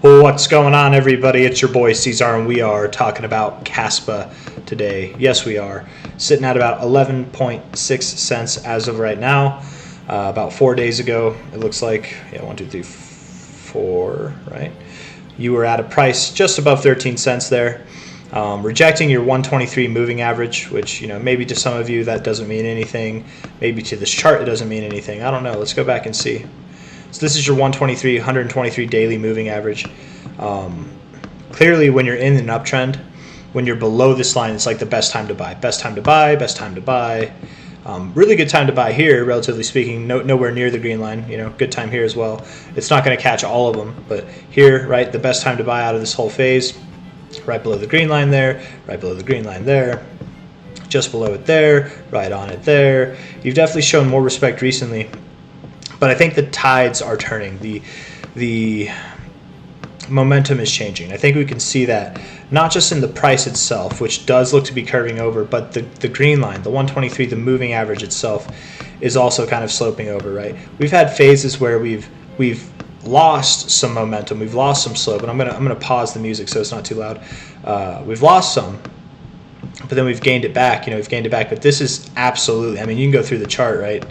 Well, what's going on, everybody? It's your boy C-Zar, and we are talking about KASPA today. Yes, we are. Sitting at about 11.6 cents as of right now. About 4 days ago, it looks like, 1, 2, 3, 4, right? You were at a price just above 13 cents there. Rejecting your 123 moving average, which, maybe to some of you that doesn't mean anything. Maybe to this chart it doesn't mean anything. I don't know. Let's go back and see. So this is your 123 daily moving average. Clearly, when you're in an uptrend, when you're below this line, it's like the best time to buy. Best time to buy, best time to buy. Really good time to buy here, relatively speaking. Nowhere near the green line. Good time here as well. It's not going to catch all of them, but here, right, the best time to buy out of this whole phase. Right below the green line there, right below the green line there, just below it there, right on it there. You've definitely shown more respect recently. But I think the tides are turning. The momentum is changing. I think we can see that not just in the price itself, which does look to be curving over, but the green line, the 123, the moving average itself, is also kind of sloping over, right? We've had phases where we've lost some momentum, we've lost some slope, and I'm gonna pause the music so it's not too loud. We've lost some, but then we've gained it back. We've gained it back. But this is absolutely, you can go through the chart, right?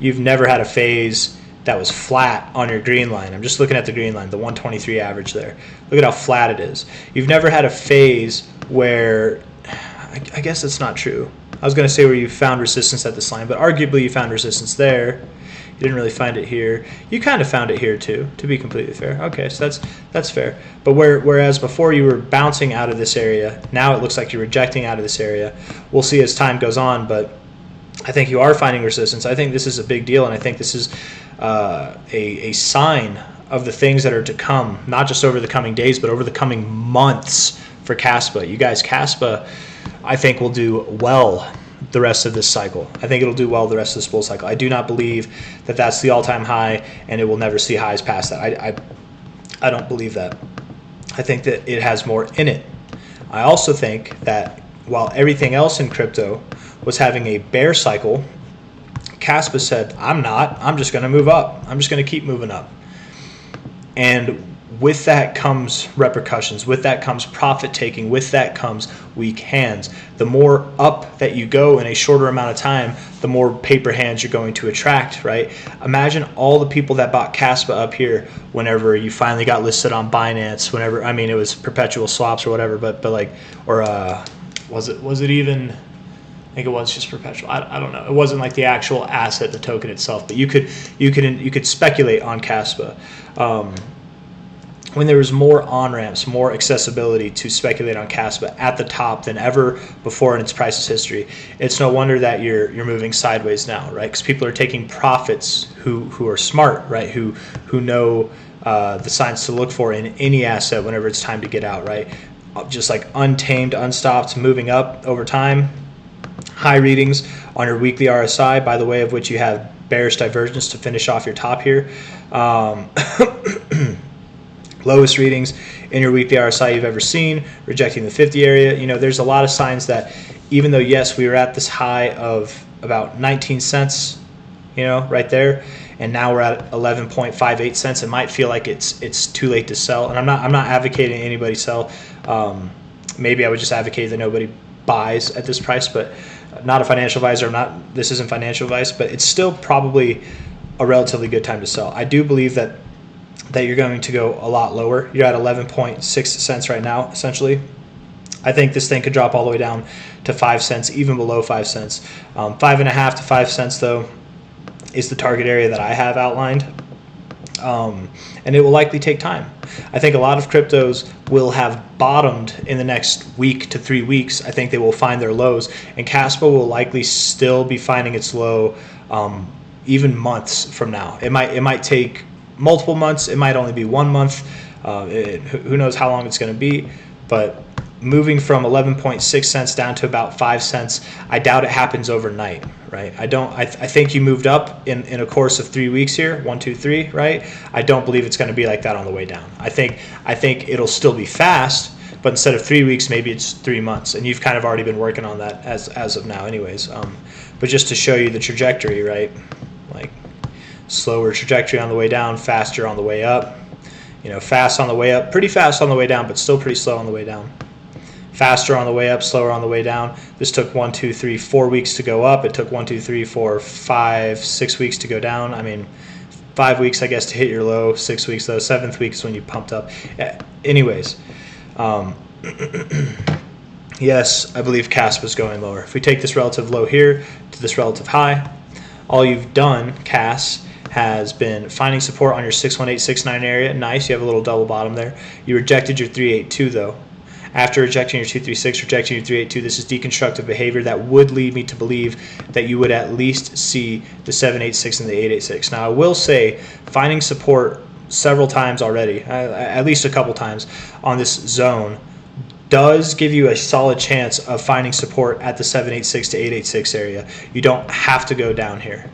You've never had a phase that was flat on your green line. I'm just looking at the green line, the 123 average there. Look at how flat it is. You've never had a phase where, I guess that's not true. I was going to say where you found resistance at this line, but arguably you found resistance there. You didn't really find it here. You kind of found it here too, to be completely fair. Okay, so that's fair. But whereas before you were bouncing out of this area, now it looks like you're rejecting out of this area. We'll see as time goes on, but I think you are finding resistance. I think this is a big deal, and I think this is a sign of the things that are to come, not just over the coming days, but over the coming months for KASPA. You guys, KASPA, I think, will do well the rest of this cycle. I think it'll do well the rest of this bull cycle. I do not believe that that's the all-time high, and it will never see highs past that. I don't believe that. I think that it has more in it. I also think that while everything else in crypto was having a bear cycle, KASPA said, I'm just going to move up. I'm just going to keep moving up. And with that comes repercussions. With that comes profit taking. With that comes weak hands. The more up that you go in a shorter amount of time, the more paper hands you're going to attract, right? Imagine all the people that bought KASPA up here whenever you finally got listed on Binance, whenever, it was perpetual swaps or whatever, but like, or was it even, I think it was just perpetual. I don't know. It wasn't like the actual asset, the token itself, but you could speculate on KASPA. When there was more on-ramps, more accessibility to speculate on KASPA at the top than ever before in its price's history, it's no wonder that you're moving sideways now, right? Because people are taking profits who are smart, right? Who know the signs to look for in any asset whenever it's time to get out, right? Just like untamed, unstopped, moving up over time. High readings on your weekly RSI, by the way of which you have bearish divergence to finish off your top here. Lowest readings in your weekly RSI you've ever seen, rejecting the 50 area. There's a lot of signs that even though, yes, we were at this high of about 19 cents, right there, and now we're at 11.58 cents, it might feel like it's too late to sell. And I'm not advocating anybody sell. Maybe I would just advocate that nobody buys at this price, but not a financial advisor. This isn't financial advice, but it's still probably a relatively good time to sell. I do believe that you're going to go a lot lower. You're at 11.6 cents right now, essentially. I think this thing could drop all the way down to 5 cents, even below 5 cents. 5.5 to 5 cents, though, is the target area that I have outlined. And it will likely take time. I think a lot of cryptos will have bottomed in the next week to 3 weeks. I think they will find their lows, and KASPA will likely still be finding its low even months from now. It might take multiple months. It might only be 1 month. Who knows how long it's going to be, but moving from 11.6 cents down to about 5 cents, I doubt it happens overnight, right? I think you moved up in a course of 3 weeks here, 1, 2, 3, right? I don't believe it's going to be like that on the way down. I think it'll still be fast, but instead of 3 weeks, maybe it's 3 months, and you've kind of already been working on that as of now anyways. But just to show you the trajectory, right? Like slower trajectory on the way down, faster on the way up. You know, fast on the way up, pretty fast on the way down, but still pretty slow on the way down. Faster on the way up, slower on the way down. This took 1, 2, 3, 4 weeks to go up. It took 1, 2, 3, 4, 5, 6 weeks to go down. I mean, 5 weeks, I guess, to hit your low. 6 weeks, though. 7th week is when you pumped up. Anyways, yes, I believe KASPA is going lower. If we take this relative low here to this relative high, all you've done, CAS, has been finding support on your 61869 area. Nice, you have a little double bottom there. You rejected your 382 though. After rejecting your 236, rejecting your 382, this is deconstructive behavior that would lead me to believe that you would at least see the 786 and the 886. Now, I will say finding support several times already, at least a couple times on this zone, does give you a solid chance of finding support at the 786 to 886 area. You don't have to go down here.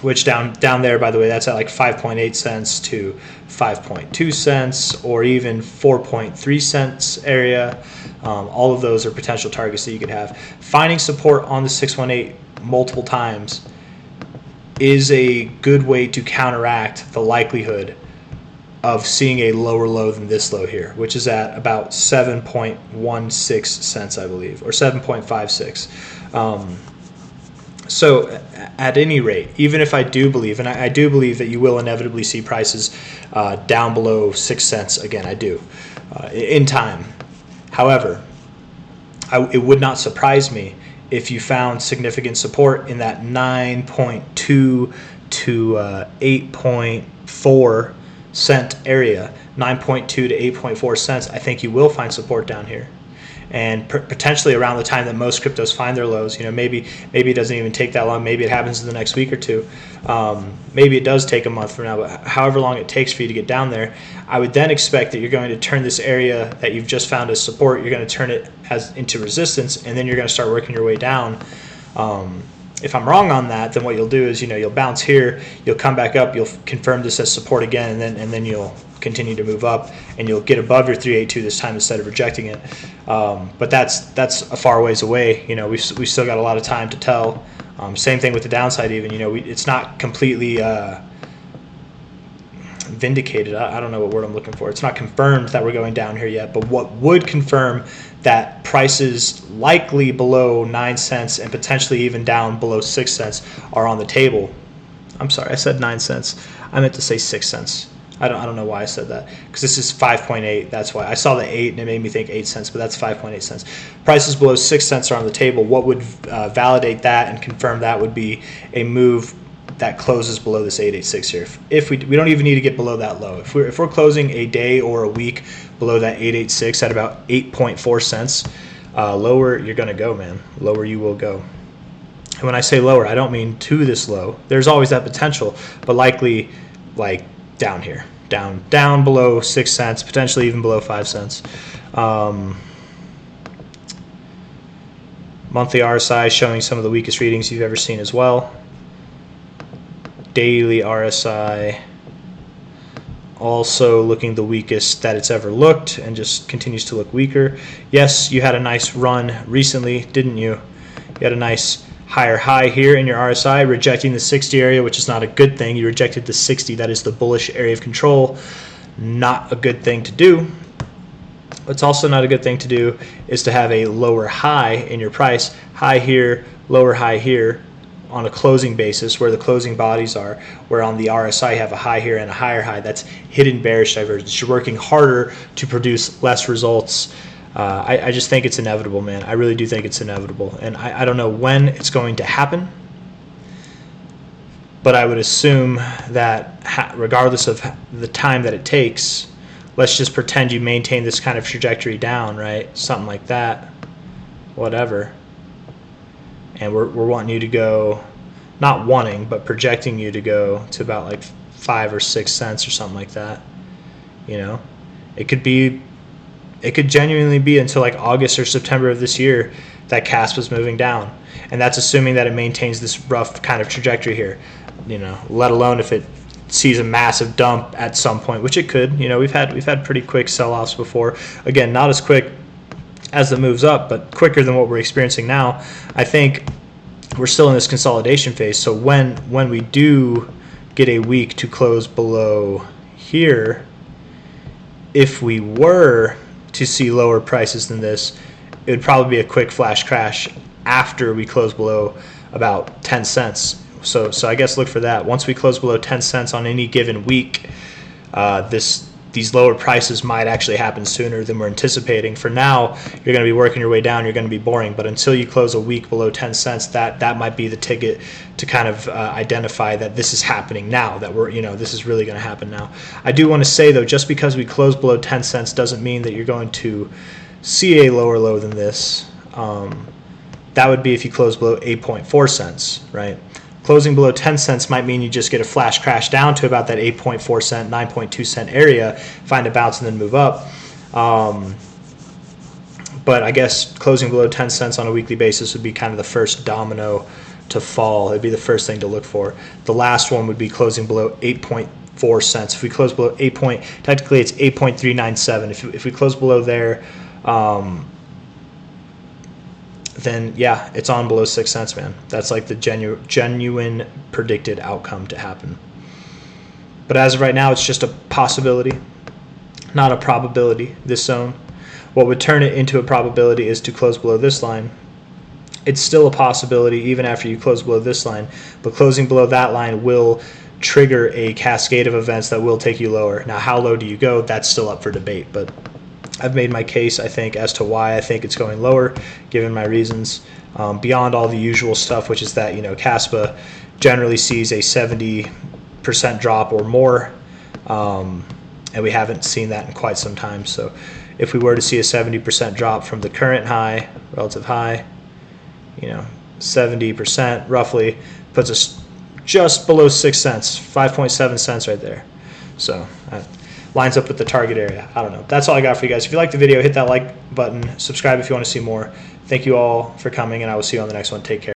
Which down there, by the way, that's at like 5.8 cents to 5.2 cents or even 4.3 cents area. All of those are potential targets that you could have. Finding support on the 618 multiple times is a good way to counteract the likelihood of seeing a lower low than this low here, which is at about 7.16 cents, I believe, or 7.56. So at any rate, even if I do believe, and I do believe that you will inevitably see prices down below 6 cents, again, I do, in time. However, it would not surprise me if you found significant support in that 9.2 to 8.4 cent area. 9.2 to 8.4 cents, I think you will find support down here. And potentially around the time that most cryptos find their lows, you know, maybe it doesn't even take that long. Maybe it happens in the next week or two. Maybe it does take a month from now. But however long it takes for you to get down there, I would then expect that you're going to turn this area that you've just found as support, you're going to turn it into resistance, and then you're going to start working your way down. If I'm wrong on that, then what you'll do is, you know, you'll bounce here, you'll come back up, you'll confirm this as support again, and then you'll continue to move up, and you'll get above your 382 this time instead of rejecting it. But that's a far ways away. You know, we still got a lot of time to tell. Same thing with the downside, even. You know, it's not completely vindicated. I don't know what word I'm looking for. It's not confirmed that we're going down here yet. But what would confirm that prices likely below 9 cents and potentially even down below 6 cents are on the table. I'm sorry, I said 9 cents. I meant to say 6 cents. I don't know why I said that, because this is 5.8. That's why I saw the 8 and it made me think 8 cents, but that's 5.8 cents. Prices below 6 cents are on the table. What would validate that and confirm that would be a move that closes below this 886 here. If we don't even need to get below that low. If we're closing a day or a week below that 886 at about 8.4 cents, lower you're going to go, man. Lower you will go. And when I say lower, I don't mean to this low. There's always that potential, but likely like down here, down below 6 cents, potentially even below 5 cents. Monthly RSI showing some of the weakest readings you've ever seen as well. Daily RSI also looking the weakest that it's ever looked and just continues to look weaker. Yes, you had a nice run recently, didn't you? You had a nice higher high here in your RSI, rejecting the 60 area, which is not a good thing. You rejected the 60, that is the bullish area of control. Not a good thing to do. What's also not a good thing to do is to have a lower high in your price. High here, lower high here on a closing basis where the closing bodies are, where on the RSI you have a high here and a higher high. That's hidden bearish divergence. You're working harder to produce less results. I just think it's inevitable, man. I really do think it's inevitable. And I don't know when it's going to happen, but I would assume that regardless of the time that it takes, let's just pretend you maintain this kind of trajectory down, right? Something like that, whatever. And we're wanting you to go, not wanting, but projecting you to go to about like 5 or 6 cents or something like that. You know, it could genuinely be until like August or September of this year that KASPA is moving down, and that's assuming that it maintains this rough kind of trajectory here. You know, let alone if it sees a massive dump at some point, which it could. You know, we've had pretty quick sell-offs before. Again, not as quick as the moves up, but quicker than what we're experiencing now. I think we're still in this consolidation phase. So when we do get a week to close below, here, if we were to see lower prices than this, it would probably be a quick flash crash after we close below about 10 cents. So I guess look for that. Once we close below 10 cents on any given week, these lower prices might actually happen sooner than we're anticipating. For now, you're going to be working your way down. You're going to be boring. But until you close a week below 10 cents, that might be the ticket to kind of identify that this is happening now, that this is really going to happen now. I do want to say, though, just because we close below 10 cents doesn't mean that you're going to see a lower low than this. That would be if you close below 8.4 cents, right? Closing below 10 cents might mean you just get a flash crash down to about that 8.4 cent, 9.2 cent area, find a bounce, and then move up. But I guess closing below 10 cents on a weekly basis would be kind of the first domino to fall. It'd be the first thing to look for. The last one would be closing below 8.4 cents. If we close below technically it's 8.397. If we close below there, then yeah, it's on below 6 cents, man. That's like the genuine predicted outcome to happen. But as of right now, it's just a possibility, not a probability, this zone. What would turn it into a probability is to close below this line. It's still a possibility even after you close below this line, but closing below that line will trigger a cascade of events that will take you lower. Now, how low do you go? That's still up for debate, but I've made my case, I think, as to why I think it's going lower, given my reasons. Beyond all the usual stuff, which is that KASPA generally sees a 70% drop or more, and we haven't seen that in quite some time. So if we were to see a 70% drop from the current high, relative high, 70% roughly puts us just below 6 cents, 5.7 cents right there. So lines up with the target area. I don't know. That's all I got for you guys. If you liked the video, hit that like button. Subscribe if you want to see more. Thank you all for coming, and I will see you on the next one. Take care.